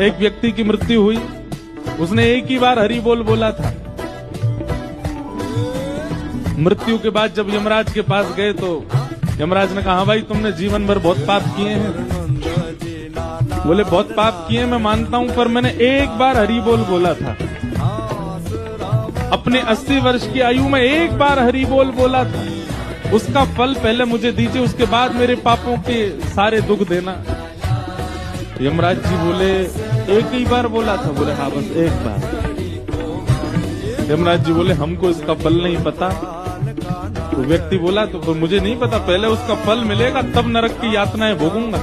एक व्यक्ति की मृत्यु हुई, उसने एक ही बार हरि बोल बोला था। मृत्यु के बाद जब यमराज के पास गए तो यमराज ने कहा, हाँ भाई तुमने जीवन भर बहुत पाप किए हैं। बोले बहुत पाप किए मैं मानता हूं, पर मैंने एक बार हरि बोल बोला था। अपने 80 वर्ष की आयु में एक बार हरि बोल बोला था, उसका फल पहले मुझे दीजिए, उसके बाद मेरे पापों के सारे दुख देना। यमराज जी बोले एक ही बार बोला था? बोले हाँ बस एक बार। यमराज जी बोले हमको इसका फल नहीं पता। तो व्यक्ति बोला तो मुझे नहीं पता, पहले उसका फल मिलेगा तब नरक की यातनाएं भोगूंगा।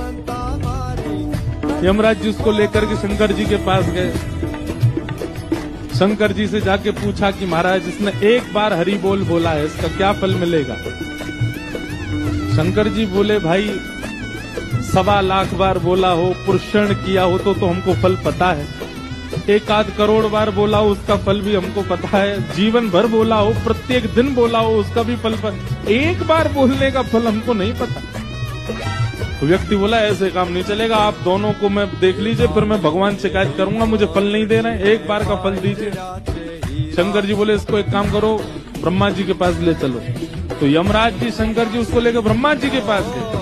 यमराज जी उसको लेकर के शंकर जी के पास गए। शंकर जी से जाके पूछा कि महाराज इसने एक बार हरि बोल बोला है, इसका क्या फल मिलेगा? शंकर जी बोले भाई 1.25 लाख बार बोला हो, पुरुषण किया हो तो हमको फल पता है। 1-8 करोड़ बार बोला हो उसका फल भी हमको पता है। जीवन भर बोला हो, प्रत्येक दिन बोला हो उसका भी फल एक बार बोलने का फल हमको नहीं पता। तो व्यक्ति बोला ऐसे काम नहीं चलेगा, आप दोनों को मैं देख लीजिए, फिर मैं भगवान शिकायत करूंगा, मुझे फल नहीं दे रहे, एक बार का फल दीजिए। शंकर जी बोले इसको एक काम करो, ब्रह्मा जी के पास ले चलो। तो यमराज जी शंकर जी उसको लेकर ब्रह्मा जी के पास गए।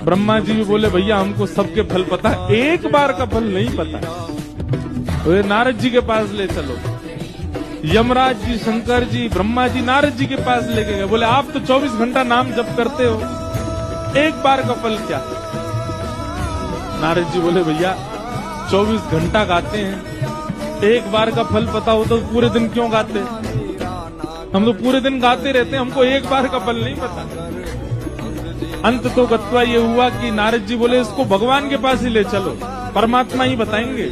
ब्रह्मा जी भी बोले भैया हमको सबके फल पता है, एक बार का फल नहीं पता। तो नारद जी के पास ले चलो। यमराज जी शंकर जी ब्रह्मा जी नारद जी के पास लेके गए। बोले आप तो 24 घंटा नाम जप करते हो, एक बार का फल क्या? नारद जी बोले भैया 24 घंटा गाते हैं, एक बार का फल पता हो तो पूरे दिन क्यों गाते? हम तो पूरे दिन गाते रहते हैं, हमको एक बार का फल नहीं पता। अंत तो गत्वा ये हुआ कि नारद जी बोले इसको भगवान के पास ही ले चलो, परमात्मा ही बताएंगे।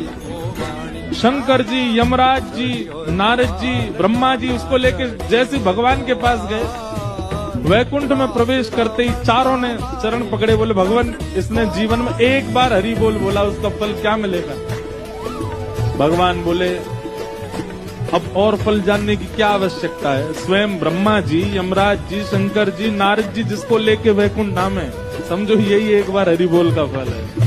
शंकर जी यमराज जी नारद जी ब्रह्मा जी उसको लेके जैसे भगवान के पास गए, वैकुंठ में प्रवेश करते ही चारों ने चरण पकड़े। बोले भगवान इसने जीवन में एक बार हरि बोल बोला, उसका फल क्या मिलेगा? भगवान बोले अब और फल जानने की क्या आवश्यकता है? स्वयं ब्रह्मा जी यमराज जी शंकर जी नारद जी जिसको लेके वैकुंठ धाम है, समझो यही एक बार हरि बोल का फल है।